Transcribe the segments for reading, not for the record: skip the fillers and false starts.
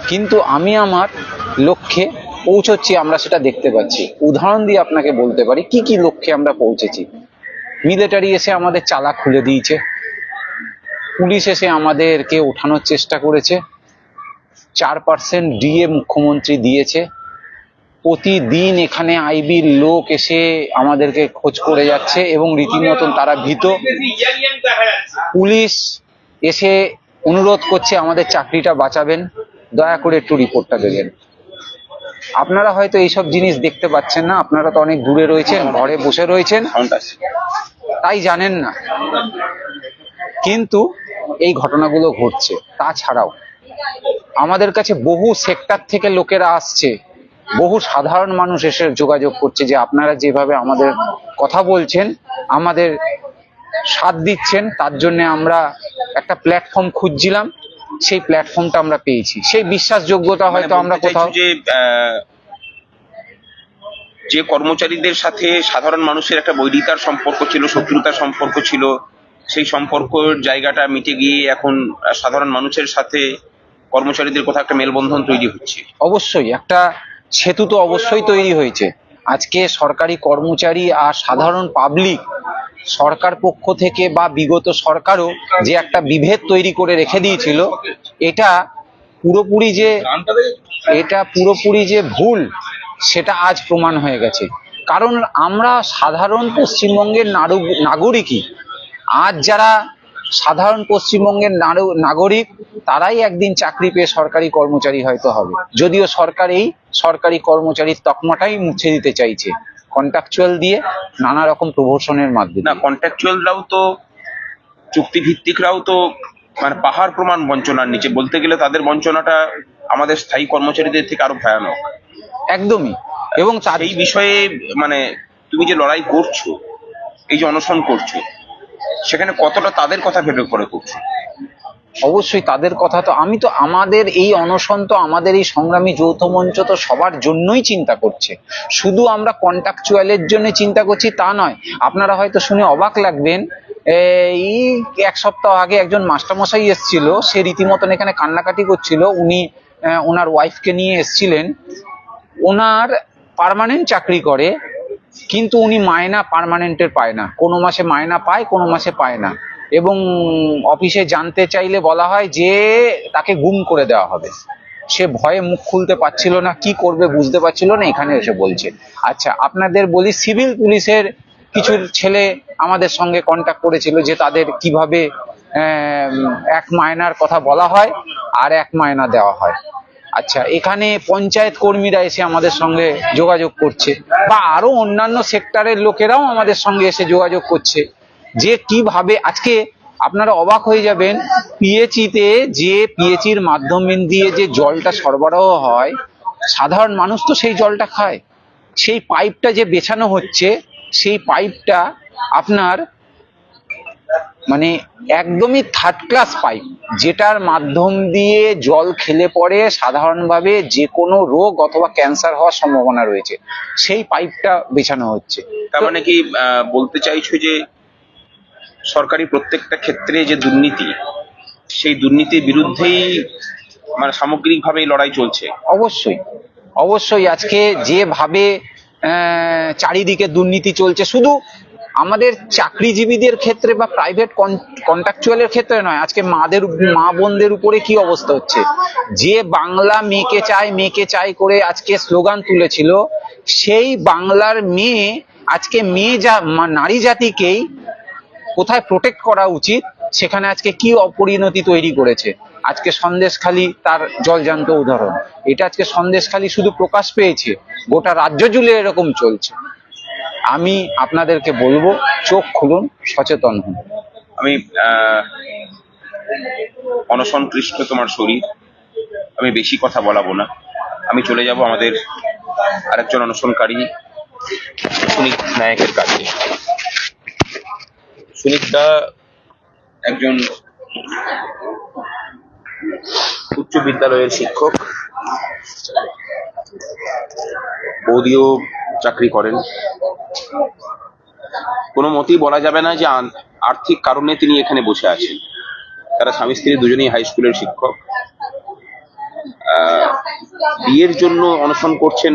কিন্তু আমি আমার লক্ষ্যে পৌঁছচ্ছি, আমরা সেটা দেখতে পাচ্ছি। উদাহরণ দিয়ে আপনাকে বলতে পারি কি কি লক্ষ্যে আমরা পৌঁছেছি। মিলিটারি এসে আমাদের চালা খুলে দিয়েছে, পুলিশ এসে আমাদেরকে ওঠানোর চেষ্টা করেছে, 4% ডিএ মুখ্যমন্ত্রী দিয়েছে, প্রতিদিন এখানে আইবির লোক এসে আমাদেরকে খোঁজ করে যাচ্ছে এবং রীতিমতন তারা ভীত। পুলিশ এসে অনুরোধ করছে আমাদের চাকরিটা বাঁচাবেন, দয়া করে একটু রিপোর্টটা দেবেন। আপনারা হয়তো এইসব জিনিস দেখতে পাচ্ছেন না, আপনারা তো অনেক দূরে রয়েছেন, ঘরে বসে রয়েছেন, তাই জানেন না, কিন্তু এই ঘটনাগুলো ঘটছে। তাছাড়াও আমাদের কাছে বহু সেক্টর থেকে লোকেরা আসছে, বহু সাধারণ মানুষ এসে যোগাযোগ করছে যে আপনারা যেভাবে আমাদের কথা বলছেন, আমাদের সাথ দিচ্ছেন, তার জন্য আমরা একটা প্ল্যাটফর্ম খুঁজছিলাম, সেই প্ল্যাটফর্মটা আমরা পেয়েছি। সেই বিশ্বাসযোগ্যতা হয়তো আমরা কোথাও যে কর্মচারীদের সাথে সাধারণ মানুষের একটা বৈরিতার সম্পর্ক ছিল, শত্রুতার সম্পর্ক ছিল, সেই সম্পর্কের জায়গাটা মিটে গিয়ে এখন সাধারণ মানুষের সাথে কর্মচারীদের কোথাও একটা মেলবন্ধন তৈরি হচ্ছে। অবশ্যই একটা সেতু তো অবশ্যই তৈরি হয়েছে। আজকে সরকারি কর্মচারী আর সাধারণ পাবলিক, সরকার পক্ষ থেকে বা বিগত সরকারও যে একটা বিভেদ তৈরি করে রেখে দিয়েছিল, এটা পুরোপুরি যে ভুল, সেটা আজ প্রমাণ হয়ে গেছে। কারণ আমরা সাধারণ পশ্চিমবঙ্গের নাগরিকই, আজ যারা সাধারণ পশ্চিমবঙ্গের নাগরিক, তারাই একদিন চাকরি পেয়ে সরকারি কর্মচারী হয়তো হবে। যদিও সরকার এই সরকারি কর্মচারীর তকমাটাই মুছে দিতে চাইছে কন্ট্রাকচুয়াল দিয়ে, নানা রকম প্রমোশনের মাধ্যমে। না, কন্ট্রাকচুয়ালরাও তো, চুক্তিভিত্তিকরাও তো মানে পাহাড় প্রমাণ বঞ্চনার নিচে। বলতে গেলে তাদের বঞ্চনাটা আমাদের স্থায়ী কর্মচারীদের থেকে আরো ভয়ানক। একদমই। এবং এই বিষয়ে মানে তুমি যে লড়াই করছো, এই যে অনশন করছো, সেখানে কতটা তাদের কথা ভেবে করে করছো? অবশ্যই তাদের কথা তো, আমি তো আমাদের এই অনশন তো, আমাদের এই সংগ্রামী যৌথ মঞ্চ তো সবার জন্যই চিন্তা করছে। শুধু আমরা কন্ট্রাকচুয়ালের জন্য চিন্তা করছি তা নয়। আপনারা হয়তো শুনে অবাক লাগবেন, এই 1 সপ্তাহ আগে একজন মাস্টারমশাই এসেছিল, সে রীতিমতন এখানে কান্নাকাটি করছিল। উনি ওনার ওয়াইফকে নিয়ে এসেছিলেন। ওনার পার্মানেন্ট চাকরি করে, কিন্তু উনি মায়না পার্মানেন্টের পায় না। কোনো মাসে মায়না পায়, কোনো মাসে পায় না। এবং অফিসে জানতে চাইলে বলা হয় যে তাকে গুম করে দেওয়া হবে। সে ভয়ে মুখ খুলতে পারছিল না, কি করবে বুঝতে পারছিল না, এখানে এসে বলছে। আচ্ছা, আপনাদের বলি, সিভিল পুলিশের কিছু ছেলে আমাদের সঙ্গে কন্ট্যাক্ট করেছিল যে তাদের কিভাবে এক মায়নার কথা বলা হয় আর 1 মায়না দেওয়া হয়। আচ্ছা, এখানে পঞ্চায়েত কর্মীরা এসে আমাদের সঙ্গে যোগাযোগ করছে, বা আরো অন্যান্য সেক্টরের লোকেরাও আমাদের সঙ্গে এসে যোগাযোগ করছে যে কিভাবে। আজকে আপনারা অবাক হয়ে যাবেন, পিএইচিতে যে পিএইচির মাধ্যমে দিয়ে যে জলটা সরবরাহ হয়, সাধারণ মানুষ তো সেই জলটা খায়। সেই পাইপটা যে বেছানো হচ্ছে, সেই পাইপটা আপনার মানে একদমই 3rd ক্লাস পাইপ, যেটার মাধ্যম দিয়ে জল খেলে পরে সাধারণভাবে যে কোনো রোগ অথবা ক্যান্সার হওয়ার সম্ভাবনা রয়েছে। সেই পাইপটা বেছানো হচ্ছে। তার মানে কি বলতে চাইছো যে সরকারি প্রত্যেকটা ক্ষেত্রে যে দুর্নীতি, সেই দুর্নীতির বিরুদ্ধেই মানে সামগ্রিকভাবে লড়াই চলছে? অবশ্যই অবশ্যই। আজকে যেভাবে চারিদিকে দুর্নীতি চলছে, শুধু আমাদের চাকরিজীবীদের ক্ষেত্রে বা প্রাইভেট কন্ট্রাকচুয়ালের ক্ষেত্রে নয়, আজকে মা বোনদের উপরে কি অবস্থা হচ্ছে। যে বাংলা মেয়েকে চাই করে আজকে স্লোগান তুলেছিল, সেই বাংলার মেয়ে আজকে নারী জাতিকেই কোথায় প্রোটেক্ট করা উচিত, সেখানে আজকে কি অপরিণতি তৈরি করেছে। আজকে সন্দেশখালী তার জলজান্ত উদাহরণ। এটা আজকে সন্দেশখালী শুধু প্রকাশ পেয়েছে, গোটা রাজ্য জুড়ে এরকম চলছে। আমি আপনাদেরকে বলবো, চোখ খুলুন, সচেতন হন। আমি অনশনক্লিষ্ট তোমার শরীর, আমি বেশি কথা বলাবো না। আমি চলে যাব আমাদের আরেকজন অনশনকারী সুনীত নায়কের কাছে। সুনীতদা একজন উচ্চ বিদ্যালয়ের শিক্ষক, বৌদিও চাকরি করেন। কোনো মতেই বলা যাবে না যে আর্থিক কারণে তিনি এখানে বসে আছেন। তারা স্বামী স্ত্রী দুজনেই হাই স্কুলের শিক্ষক। বিয়ের জন্য অনশন করছেন,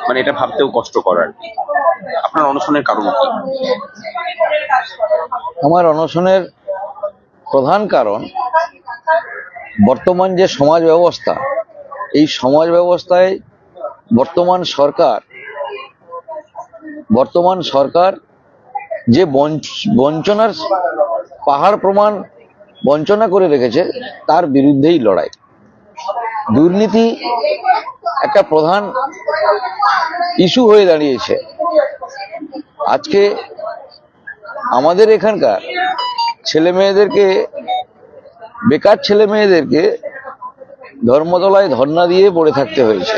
মানে এটা ভাবতেও কষ্টকর আর কি। আপনার অনশনের কারণ কি? আমার অনশনের প্রধান কারণ বর্তমান যে সমাজ ব্যবস্থা, এই সমাজ ব্যবস্থায় বর্তমান সরকার যে বঞ্চনার পাহাড় প্রমাণ বঞ্চনা করে রেখেছে, তার বিরুদ্ধেই লড়াই। দুর্নীতি একটা প্রধান ইস্যু হয়ে দাঁড়িয়েছে। আজকে আমাদের এখানকার বেকার ছেলে মেয়েদেরকে ধর্মতলায় ধর্ণা দিয়ে পড়ে থাকতে হয়েছে।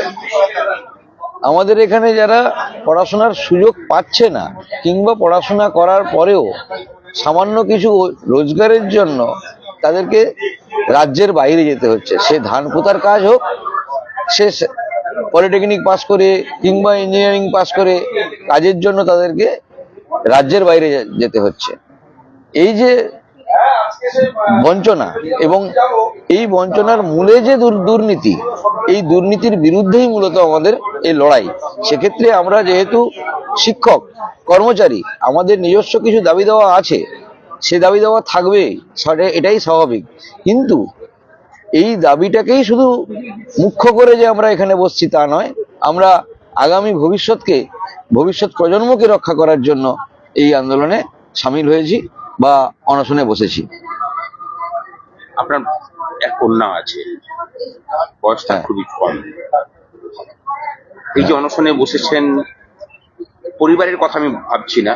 আমাদের এখানে যারা পড়াশোনার সুযোগ পাচ্ছে না, কিংবা পড়াশোনা করার পরেও সামান্য কিছু রোজগারের জন্য তাদেরকে রাজ্যের বাইরে যেতে হচ্ছে। সে ধান পোঁতার কাজ হোক, সে পলিটেকনিক পাস করে কিংবা ইঞ্জিনিয়ারিং পাস করে কাজের জন্য তাদেরকে রাজ্যের বাইরে যেতে হচ্ছে। এই যে বঞ্চনা, এবং এই বঞ্চনার মূলে যে দুর্নীতি, এই দুর্নীতির বিরুদ্ধেই মূলত আমাদের এই লড়াই। সেক্ষেত্রে আমরা যেহেতু শিক্ষক কর্মচারী, আমাদের নিজস্ব কিছু দাবি দেওয়া আছে, সে দাবি দেওয়া থাকবেই, এটাই স্বাভাবিক। কিন্তু এই দাবিটাকেই শুধু মুখ্য করে যে আমরা এখানে বসছি তা নয়, আমরা আগামী ভবিষ্যৎ প্রজন্মকে রক্ষা করার জন্য এই আন্দোলনে সামিল হয়েছি বা অনশনে বসেছি। আপনার এক কন্যা আছে, বয়সটা খুবই কম। এই যে অনশনে বসেছেন, পরিবারের কথা আমি ভাবছি না,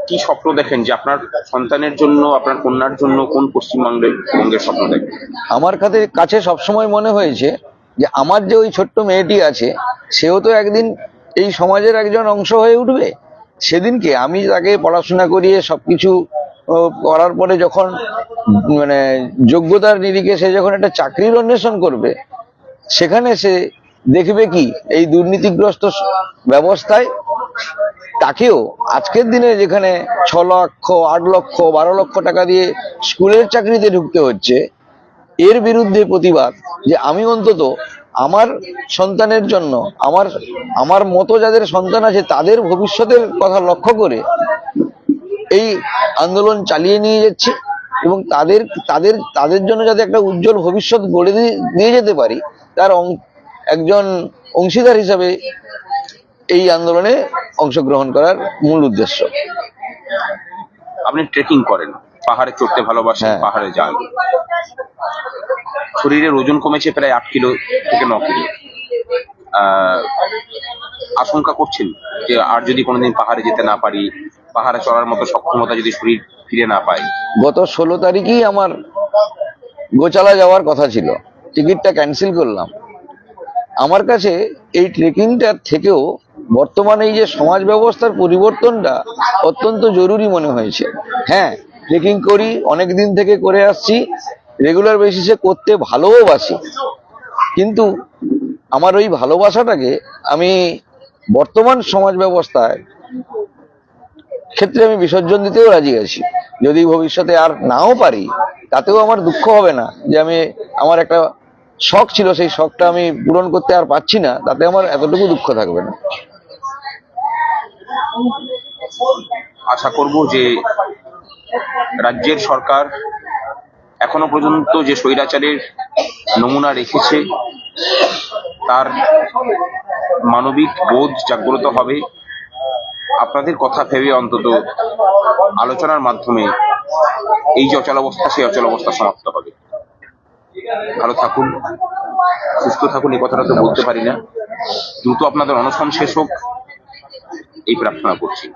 কি স্বপ্ন দেখেন যে আপনার সন্তানের জন্য, আপনার কন্যার জন্য কোন পশ্চিমবঙ্গের স্বপ্ন দেখেন? আমার কাছে সবসময় মনে হয়েছে যে আমার যে ওই ছোট্ট মেয়েটি আছে, সেও তো একদিন এই সমাজের একজন অংশ হয়ে উঠবে। সেদিনকে আমি তাকে পড়াশোনা করিয়ে সবকিছু করার পরে যখন মানে যোগ্যতার নিরিখে সে যখন একটা চাকরির অন্বেষণ করবে, সেখানে সে দেখবে কি এই দুর্নীতিগ্রস্ত ব্যবস্থায় তাকেও আজকের দিনে যেখানে 6 লক্ষ 8 লক্ষ 12 লক্ষ টাকা দিয়ে স্কুলের চাকরিতে ঢুকতে হচ্ছে, এর বিরুদ্ধে প্রতিবাদ যে আমি অন্তত আমার সন্তানের জন্য, আমার মতো যাদের সন্তান আছে তাদের ভবিষ্যতের কথা লক্ষ্য করে এই আন্দোলন চালিয়ে নিয়ে যাচ্ছি, এবং তাদের জন্য যাতে একটা উজ্জ্বল ভবিষ্যৎ গড়ে দিয়ে যেতে পারি, তার একজন অংশীদার হিসাবে এই আন্দোলনে অংশগ্রহণ করার মূল উদ্দেশ্য। আপনি ট্রেকিং করেন, পাহাড়ে চড়তে ভালোবাসেন, হ্যাঁ। পাহাড়ে যান। শরীরের ওজন কমেছে প্রায় 8 কিলো থেকে 9 কিলো। আশঙ্কা করছেন যে আর যদি কোনোদিন পাহাড়ে যেতে না পারি, পাহাড়ে চড়ার মতো সক্ষমতা যদি শরীর ফিরে না পায়? গত 16 তারিখেই আমার গোচালা যাওয়ার কথা ছিল, টিকিটটা ক্যান্সেল করলাম। আমার কাছে এই ট্রেকিংটার থেকেও বর্তমানে এই যে সমাজ ব্যবস্থার পরিবর্তনটা অত্যন্ত জরুরি মনে হয়েছে। হ্যাঁ, ট্রেকিং করি, অনেক দিন থেকে করে আসছি, রেগুলার বেসিসে করতে ভালোবাসি, কিন্তু আমার ওই ভালোবাসাটাকে আমি বর্তমান সমাজ ব্যবস্থায় ক্ষেত্রে আমি বিসর্জন দিতেও রাজি আছি। যদি ভবিষ্যতে আর নাও পারি, তাতেও আমার দুঃখ হবে না যে আমার একটা শখ ছিল, সেই শখটা আমি পূরণ করতে আর পারছি না, তাতে আমার এতটুকু দুঃখ থাকবে না। আশা করব যে রাজ্যের সরকার এখনো পর্যন্ত যে স্বৈরাচারের নমুনা রেখেছে, তার মানবিক বোধ জাগ্রত হবে। আপনাদের কথা ভেবে অন্তত আলোচনার মাধ্যমে এই যে অচলাবস্থা, সেই অচলাবস্থা সমাপ্ত হবে। ভালো থাকুন, সুস্থ থাকুন, এই কথাটা তো বলতে পারি না। দ্রুত আপনাদের অনশন শেষ হোক, এই প্রার্থনা করছি।